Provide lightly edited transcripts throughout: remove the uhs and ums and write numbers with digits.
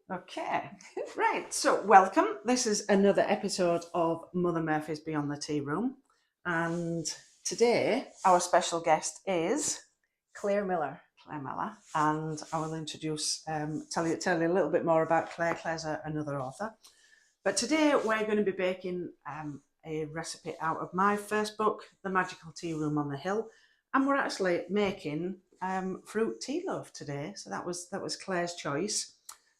Okay, right. So, welcome. This is another episode of Mother Murphy's Beyond the Tea Room, and today our special guest is Claire Miller. Claire Miller, and I will introduce, tell you a little bit more about Claire. Claire's another author, but today we're going to be baking a recipe out of my first book, The Magical Tea Room on the Hill, and we're actually making fruit tea loaf today. So that was Claire's choice.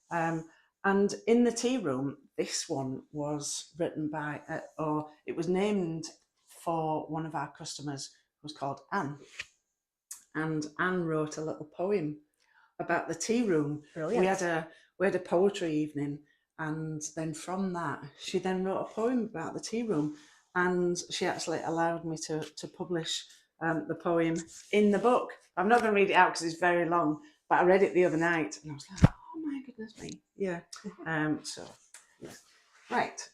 And in the tea room, this one was written by, or it was named for one of our customers who was called Anne. And Anne wrote a little poem about the tea room. Brilliant. We had a poetry evening, and then from that, she then wrote a poem about the tea room, and she actually allowed me to publish the poem in the book. I'm not going to read it out because it's very long, but I read it the other night, and I was like, oh my goodness me, yeah. So, yeah. Right.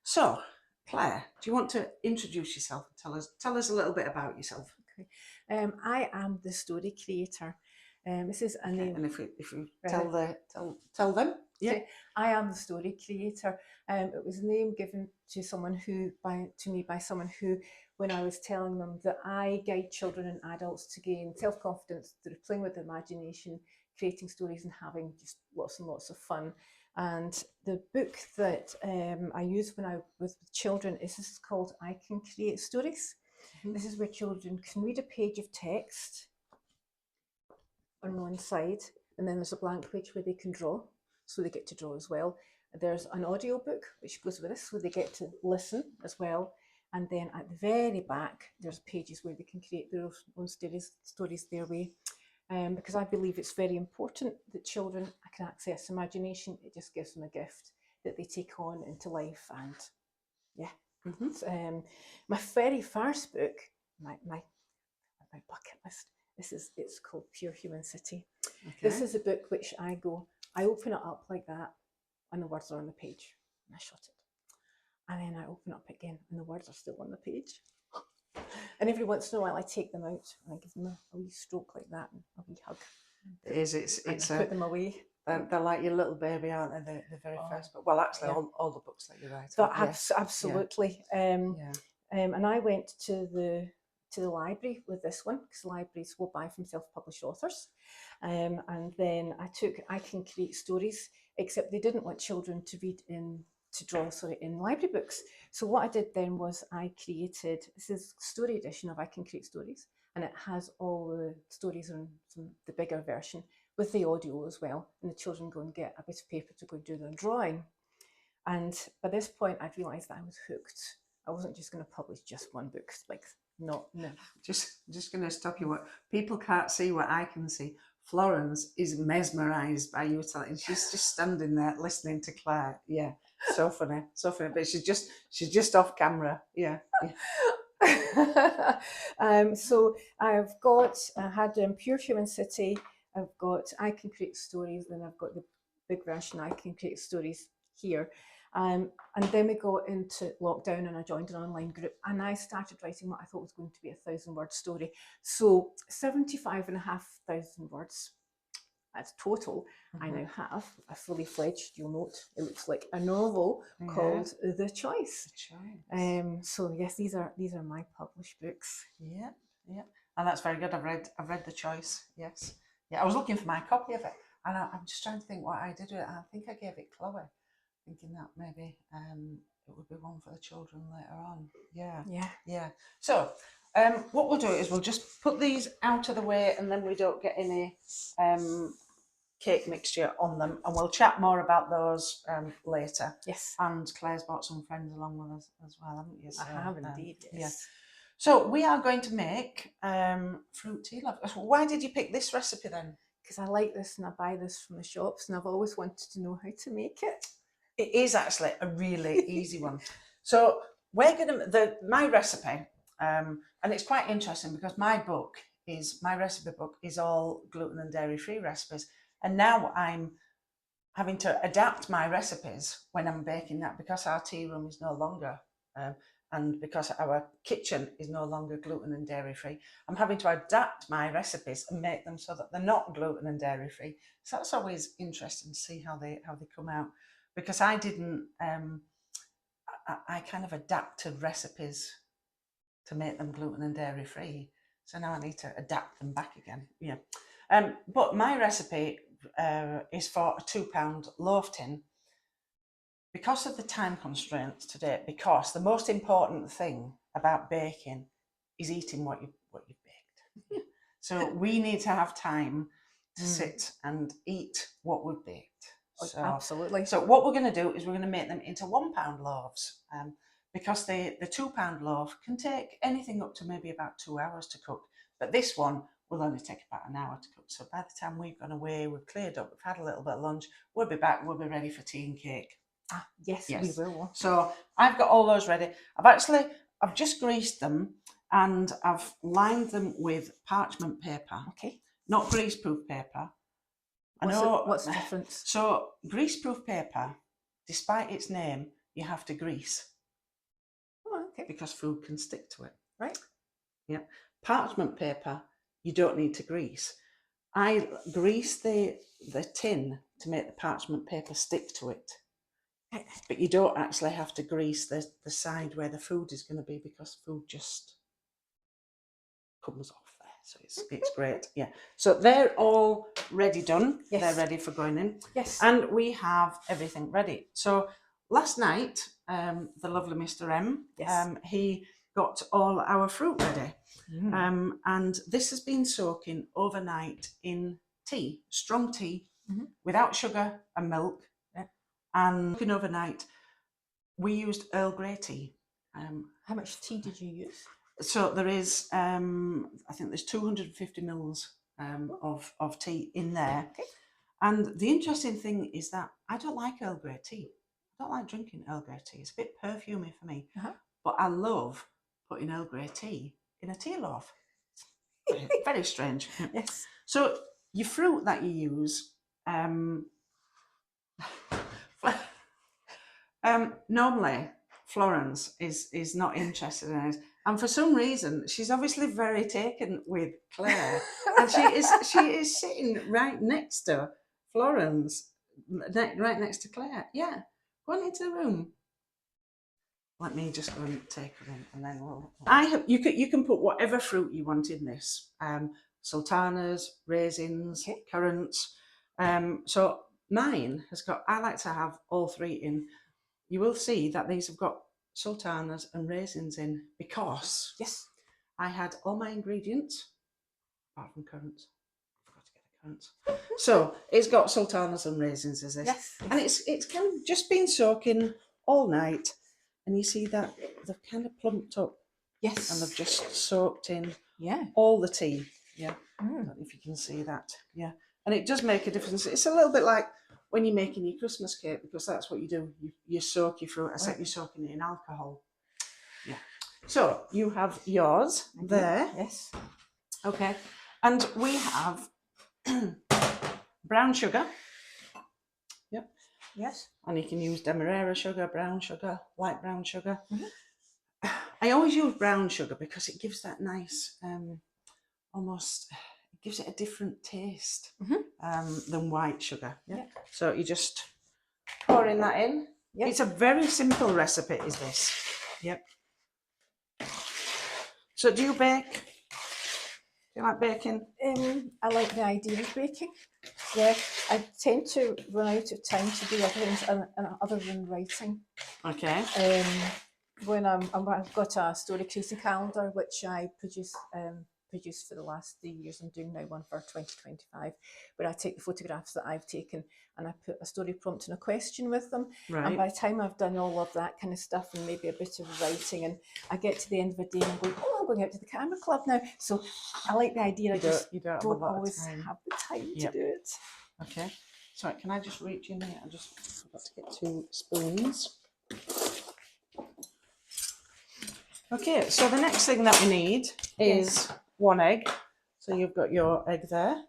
So, Claire, do you want to introduce yourself? Tell us a little bit about yourself. Okay. I am the story creator. This is a name. And if you tell them, yeah. Okay. I am the story creator. It was a name given to me by someone who, when I was telling them that I guide children and adults to gain self-confidence through playing with their imagination, creating stories, and having just lots and lots of fun. And the book that I use when I was with children is called I Can Create Stories. Mm-hmm. This is where children can read a page of text on one side, and then there's a blank page where they can draw, so they get to draw as well. There's an audio book which goes with this, so they get to listen as well. And then at the very back, there's pages where they can create their own stories their way. Because I believe it's very important that children can access imagination. It just gives them a gift that they take on into life. And yeah, mm-hmm. My very first book, my bucket list. It's called Pure Human City. Okay. This is a book which I open it up like that, and the words are on the page, and I shut it. And then I open it up again, and the words are still on the page. And every once in a while, I take them out and I give them a wee stroke like that, and a wee hug. It's put them away. They're like your little baby, aren't they? The very first book. Well, actually, yeah. all the books that you write. Absolutely. Yeah. And I went to the library with this one, because libraries will buy from self-published authors. And then I Can Create Stories, except they didn't want children to read in library books. So what I did then was I created, this is story edition of I Can Create Stories, and it has all the stories on the bigger version with the audio as well, and the children go and get a bit of paper to go and do their drawing. And by this point, I'd realised that I was hooked. I wasn't just going to publish just one book, like, no. Just going to stop you. What people can't see, what I can see. Florence is mesmerised by you telling. She's just standing there listening to Claire. Yeah, so funny. But she's just off camera. Yeah. So I had Pure Human City. I've got I Can Create Stories. Then I've got the big version I Can Create Stories here. And then we got into lockdown, and I joined an online group, and I started writing what I thought was going to be a 1,000-word story. So 75,500 words as total. Mm-hmm. I now have a fully fledged, you'll note, it looks like a novel called The Choice. So yes, these are my published books. Yeah, and that's very good. I've read The Choice. Yes, yeah. I was looking for my copy of it, and I'm just trying to think what I did with it. I think I gave it Chloe, thinking that maybe it would be one for the children later on. Yeah. So what we'll do is we'll just put these out of the way, and then we don't get any cake mixture on them, and we'll chat more about those later. Yes. And Claire's brought some friends along with us as well, haven't you? So, I have indeed. Yes. Yeah. So we are going to make fruit tea loaf. Why did you pick this recipe then? Because I like this, and I buy this from the shops, and I've always wanted to know how to make it. It is actually a really easy one. So we're my recipe, and it's quite interesting because my recipe book is all gluten and dairy free recipes, and now I'm having to adapt my recipes when I'm baking that, because our tea room is no longer and because our kitchen is no longer gluten and dairy free, I'm having to adapt my recipes and make them so that they're not gluten and dairy free. So that's always interesting to see how they come out, because I didn't I kind of adapted recipes to make them gluten and dairy free, so now I need to adapt them back again. Yeah, but my recipe is for a £2 loaf tin. Because of the time constraints today, because the most important thing about baking is eating what you've baked. Yeah. So we need to have time to sit and eat what we've baked. So, absolutely. So what we're going to do is we're going to make them into £1 loaves, because the £2 loaf can take anything up to maybe about 2 hours to cook. But this one will only take about an hour to cook. So by the time we've gone away, we've cleared up, we've had a little bit of lunch, we'll be back, we'll be ready for tea and cake. Yes, we will. So I've got all those ready. I've just greased them and I've lined them with parchment paper. Okay. Not greaseproof paper. What's the difference? So greaseproof paper, despite its name, you have to grease. Oh, okay. Because food can stick to it. Right. Yeah. Parchment paper, you don't need to grease. I grease the tin to make the parchment paper stick to it. But you don't actually have to grease the side where the food is going to be, because food just comes off there. So it's great. Yeah. So they're all ready done. Yes. They're ready for going in. Yes. And we have everything ready. So last night, the lovely Mr. M, yes. He got all our fruit ready. And this has been soaking overnight in tea, strong tea, without sugar and milk. And soaking overnight, we used Earl Grey tea. How much tea did you use? So there is, I think there's 250 mils of tea in there. Okay. And the interesting thing is that I don't like Earl Grey tea. I don't like drinking Earl Grey tea. It's a bit perfumey for me. But I love putting Earl Grey tea in a Tealoaf. Very strange. Yes. So your fruit that you use, normally Florence is not interested in it, and for some reason she's obviously very taken with Claire, and she is sitting right next to Florence, right next to Claire. Yeah, go on into the room. Let me just go and take her in, and then you can put whatever fruit you want in this. Sultanas, raisins, currants. So mine has got. I like to have all three in. You will see that these have got sultanas and raisins in, because I had all my ingredients apart from currants. I forgot to get the currants. So it's got sultanas and raisins as this, and it's kind of just been soaking all night. And you see that they've kind of plumped up. Yes. And they've just soaked in all the tea. Yeah. I don't know if you can see that. Yeah. And it does make a difference. It's a little bit like when you're making your Christmas cake, because that's what you do. You soak your fruit, except you're soaking it in alcohol. Yeah. So you have yours there. Yes. Okay. And we have brown sugar. Yep. Yes. And you can use demerara sugar, brown sugar, light brown sugar. I always use brown sugar because it gives that nice, almost, it gives it a different taste than white sugar. Yeah. So you just pouring that in. Yep. It's a very simple recipe, is this? Yep. So do you bake? Do you like baking? I like the idea of baking. Yeah, I tend to run out of time to do other things other than writing. Okay. When I've got a story creating calendar which I produced for the last 3 years. I'm doing now one for 2025, where I take the photographs that I've taken and I put a story prompt and a question with them. Right. And by the time I've done all of that kind of stuff and maybe a bit of writing, and I get to the end of the day and I'm going, oh, I'm going out to the camera club now. So I like the idea. You don't always have the time to do it. Okay. Sorry, can I just reach in here? I just forgot to get 2 spoons. Okay, so the next thing that we need is 1 egg. So you've got your egg there.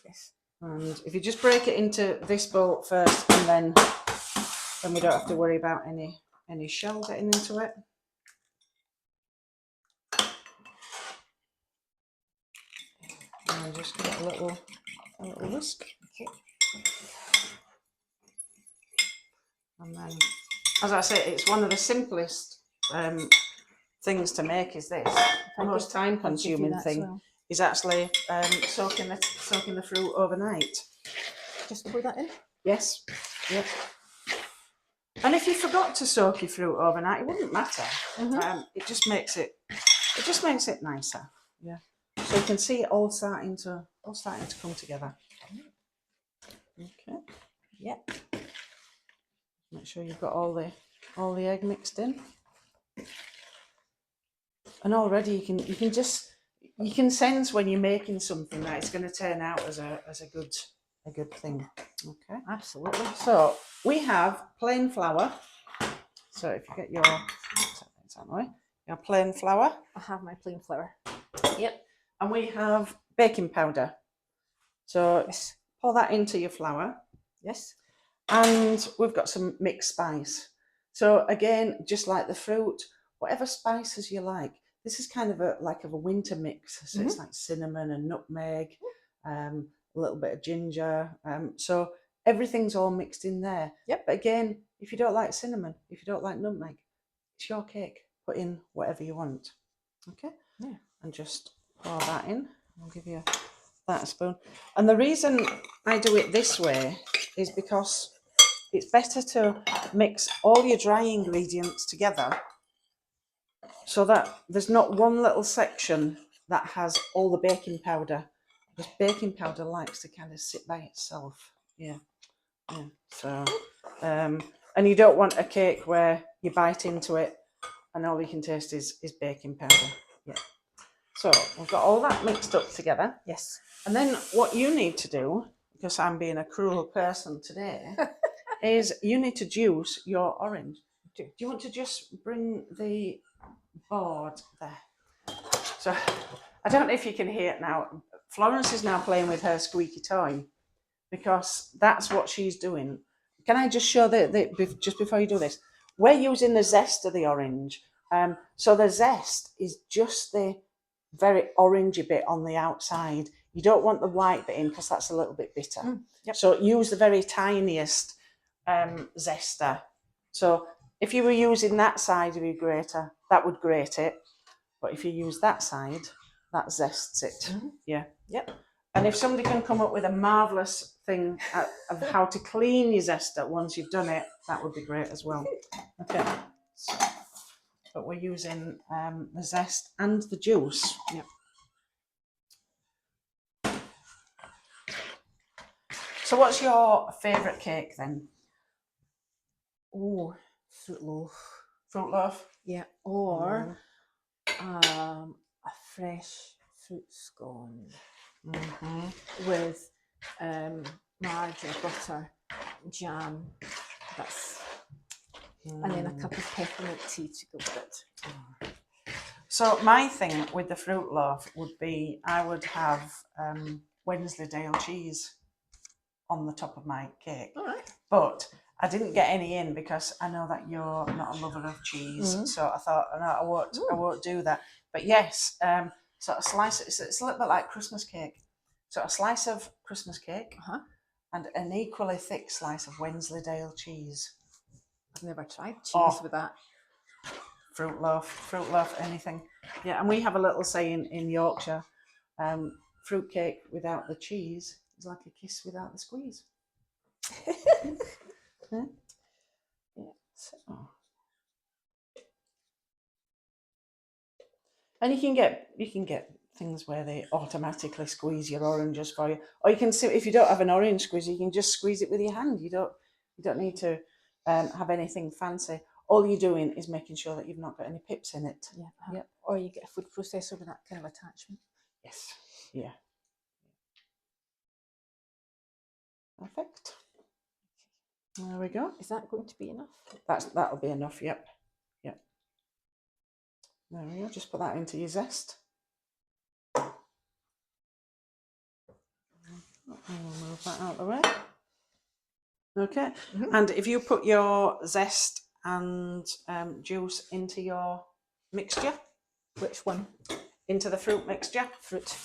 Yes. And if you just break it into this bowl first, and then we don't have to worry about any shell getting into it. And just give it a little whisk. Okay. And then, as I say, it's one of the simplest things to make is this. The most time-consuming thing is actually soaking the fruit overnight. Just pour that in? Yes. Yep. And if you forgot to soak your fruit overnight, it wouldn't matter. It just makes it nicer. Yeah. So you can see it all starting to come together. Okay. Yep. Make sure you've got all the egg mixed in. And already you can sense when you're making something that it's going to turn out as a good thing. Okay. Absolutely. So we have plain flour. So if you get your plain flour. I have my plain flour. Yep. And we have baking powder. So yes, pour that into your flour. Yes. And we've got some mixed spice. So again, just like the fruit, whatever spices you like. This is kind of a winter mix. So it's like cinnamon and nutmeg, a little bit of ginger. So everything's all mixed in there. Yep. But again, if you don't like cinnamon, if you don't like nutmeg, it's your cake. Put in whatever you want. Okay? Yeah. And just pour that in. I'll give you that spoon. And the reason I do it this way is because it's better to mix all your dry ingredients together so that there's not one little section that has all the baking powder, because baking powder likes to kind of sit by itself. Yeah. So, and you don't want a cake where you bite into it and all you can taste is baking powder. Yeah. So we've got all that mixed up together. Yes. And then what you need to do, because I'm being a cruel person today, is you need to juice your orange. Do you want to just bring the board there? So I don't know if you can hear it now. Florence is now playing with her squeaky toy because that's what she's doing. Can I just show just before you do this? We're using the zest of the orange. So the zest is just the very orangey bit on the outside. You don't want the white bit in because that's a little bit bitter. Yep. So use the very tiniest zester. So if you were using that side of your grater, that would grate it. But if you use that side, that zests it. Yeah. Yep. And if somebody can come up with a marvellous thing of how to clean your zester once you've done it, that would be great as well. Okay. But we're using the zest and the juice. Yep. So what's your favourite cake then? Oh, fruit loaf. Fruit loaf? Yeah. Or a fresh fruit scone with margarine, butter, jam. And then a cup of peppermint tea to go with it. So my thing with the fruit loaf would be I would have Wensleydale cheese on the top of my cake. All right. But I didn't get any in because I know that you're not a lover of cheese. So I thought, no, I won't do that. But yes, so a slice, it's a little bit like Christmas cake. So a slice of Christmas cake and an equally thick slice of Wensleydale cheese. I've never tried cheese with that. Fruit loaf, anything. Yeah, and we have a little saying in Yorkshire, fruit cake without the cheese is like a kiss without the squeeze. Yeah. So. And you can get things where they automatically squeeze your oranges for you, or you can see if you don't have an orange squeezer, you can just squeeze it with your hand. You don't need to have anything fancy. All you're doing is making sure that you've not got any pips in it. Yeah. Yep. Or you get a food processor with that kind of attachment. Yes. Yeah. Perfect. There we go. Is that going to be enough? That'll be enough. Yep. Yep. There we go. Just put that into your zest. And we'll move that out of the way. Okay. And if you put your zest and juice into your mixture. Which one? Into the fruit mixture. Fruit.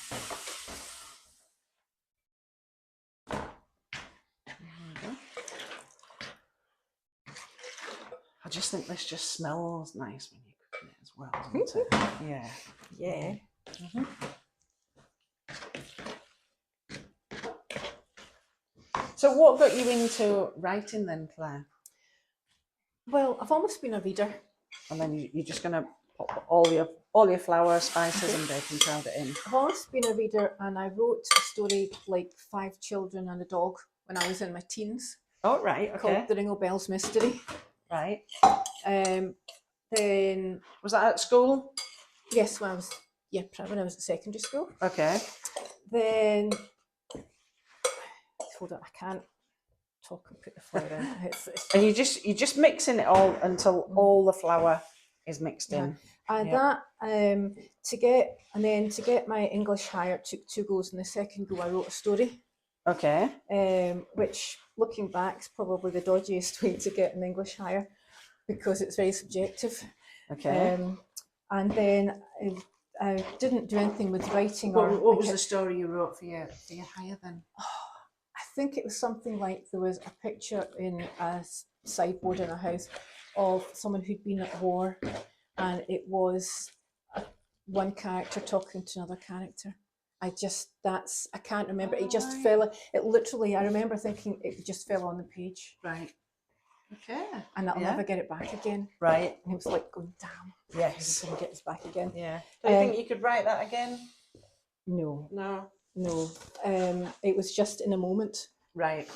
just think this just smells nice when you're cooking it as well, doesn't it? Yeah. Yeah. Mm-hmm. So what got you into writing then, Claire? Well, I've always been a reader. And then you're just going to pop all your flour, spices and baking powder in. I've always been a reader, and I wrote a story like 5 Children and a Dog when I was in my teens. Oh, right, okay. Called The Ringle Bells Mystery. Right. Then... Was that at school? Yes, when I was at secondary school. Okay. Then... Hold on, I can't talk and put the flour in. And you're just mixing it all until all the flour is mixed in. And that to get my English higher took 2 goes, and the second go I wrote a story. Okay. Which, looking back, is probably the dodgiest way to get an English higher because it's very subjective. Okay. And then I didn't do anything with writing. What was the story you wrote for your higher then? I think it was something like there was a picture in a sideboard in a house of someone who'd been at war, and it was one character talking to another character. I can't remember. It just fell. It literally, I remember thinking it just fell on the page. Right. Okay. And I'll never get it back again. Right. And it was like going, damn. Yes. I couldn't get this back again. Yeah. Do you think you could write that again? No. No. No. It was just in a moment. Right.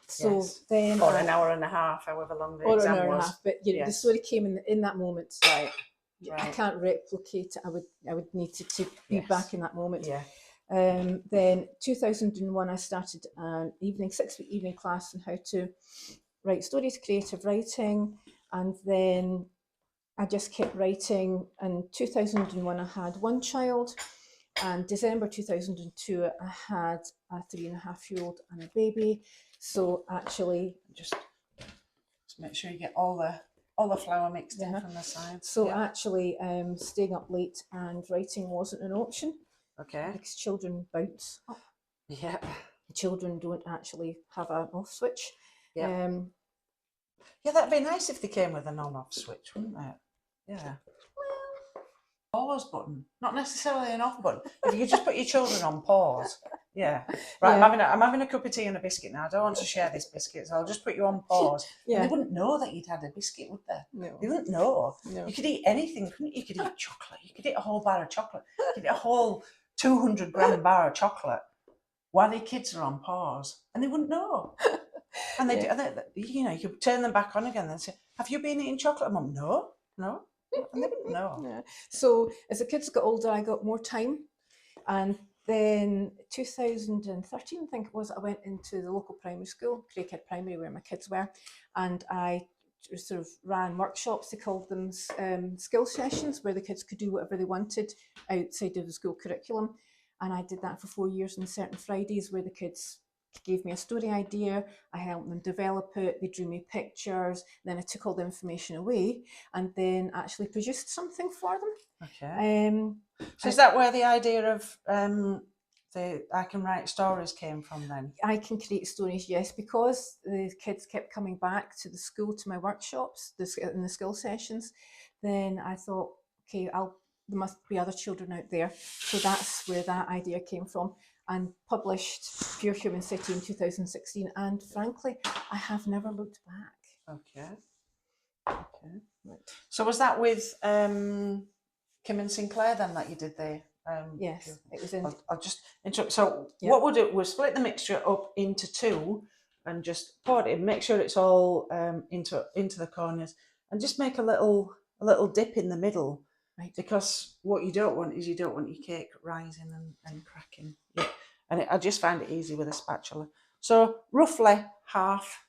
So then, or an hour and a half, however long the exam was. Or an hour and a half, but the story came in that moment. Right. I can't replicate it. I would need to be back in that moment. Yeah. Then 2001, I started an 6-week evening class on how to write stories, creative writing, and then I just kept writing. In 2001, I had 1 child, and December 2002, I had a 3.5-year-old and a baby. So actually, just make sure you get all the flour mixed in from the sides. So actually, staying up late and writing wasn't an option. Okay. Because children bounce up. Yeah. Children don't actually have an off switch. Yeah. That'd be nice if they came with an on-off switch, wouldn't it? Yeah. Pause button, not necessarily an off button. If you could just put your children on pause. Yeah. Right. Yeah. I'm having a cup of tea and a biscuit now. I don't want to share this biscuit, so I'll just put you on pause. Yeah. And they wouldn't know that you'd had a biscuit, would they? No. They wouldn't know. No. You could eat anything, couldn't you? You could eat chocolate. You could eat a whole bar of chocolate. You could eat a whole 200-gram bar of chocolate while your kids are on pause, and they wouldn't know. And they, you could turn them back on again and say, "Have you been eating chocolate, Mum?" No. And they wouldn't know. Yeah. So as the kids got older, I got more time, and then 2013, I think it was, I went into the local primary school, Craighead Primary, where my kids were, and I sort of ran workshops. They called them skill sessions, where the kids could do whatever they wanted outside of the school curriculum. And I did that for 4 years on certain Fridays, where the kids gave me a story idea, I helped them develop it, they drew me pictures, then I took all the information away and then actually produced something for them. Okay. So is that where the idea of I can write stories came from then? I can create stories, yes, because the kids kept coming back to the school, to my workshops, in the skill sessions. Then I thought, okay, there must be other children out there. So that's where that idea came from, and published Pure Human City in 2016. And frankly, I have never looked back. Okay. Right. So was that with Kim and Sinclair then that you did the? Yes, it was in. I'll just interrupt. So what we'll do, we'll split the mixture up into 2 and just pour it in, make sure it's all into the corners, and just make a little dip in the middle. Right. Because what you don't want your cake rising and cracking. Yeah. And I just find it easy with a spatula. So roughly half.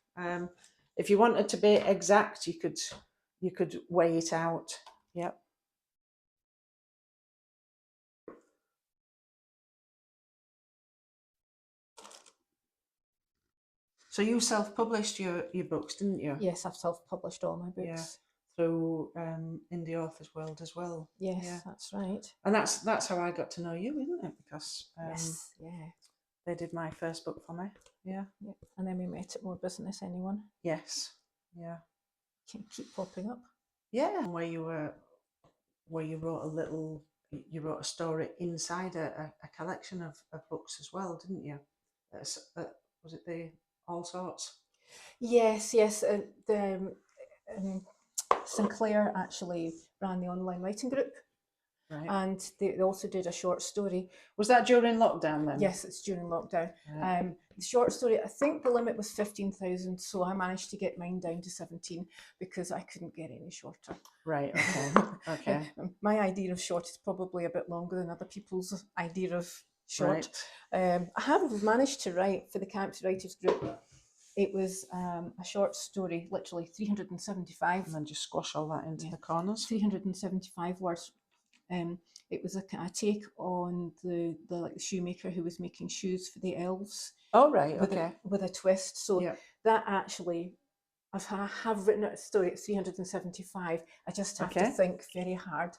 If you wanted to be exact, you could weigh it out. Yep. So you self-published your books, didn't you? Yes, I've self-published all my books. Yeah. Through In the Author's World as well. Yes, that's right. And that's how I got to know you, isn't it? Because yes, yeah, they did my first book for me. Yeah. And then we met at More Business Anyone. Yes. Yeah. keep popping up. Yeah, where you wrote a story inside a collection of books as well, didn't you? Was it the All Sorts? Yes, yes. Um, Sinclair actually ran the online writing group, Right. and they also did a short story. Was that during lockdown then? Yes, it's during lockdown. Right. The short story, I think the limit was 15,000, so I managed to get mine down to 17 because I couldn't get any shorter. Right, okay. Okay. My idea of short is probably a bit longer than other people's idea of short. Right. I have managed to write for the Character Writers group. It was a short story, literally 375. And then just squash all that into the corners. 375 words. It was a take on the like the shoemaker who was making shoes for the elves. Oh, right, with okay. with a twist. So Yeah. that actually, I have written a story at 375. I just have to think very hard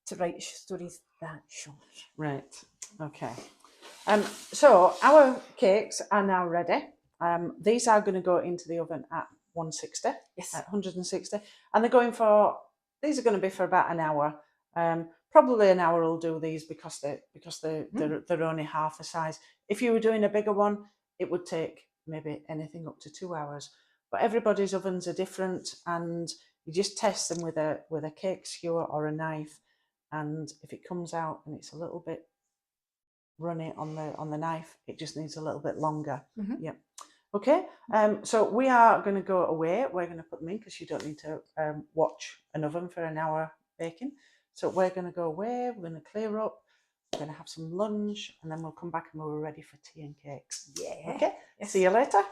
to write stories that short. Right, okay. So our cakes are now ready. These are going to go into the oven at 160. Yes. At 160, and they're going for. These are going to be for about an hour. Probably an hour will do these because they're only half the size. If you were doing a bigger one, it would take maybe anything up to 2 hours. But everybody's ovens are different, and you just test them with a cake skewer or a knife, and if it comes out and it's a little bit runny on the knife, it just needs a little bit longer. Yep. Okay, so we are going to go away. We're going to put them in because you don't need to watch an oven for an hour baking. So we're going to go away. We're going to clear up. We're going to have some lunch, and then we'll come back and we're ready for tea and cakes. Yeah. Okay. Yes. See you later.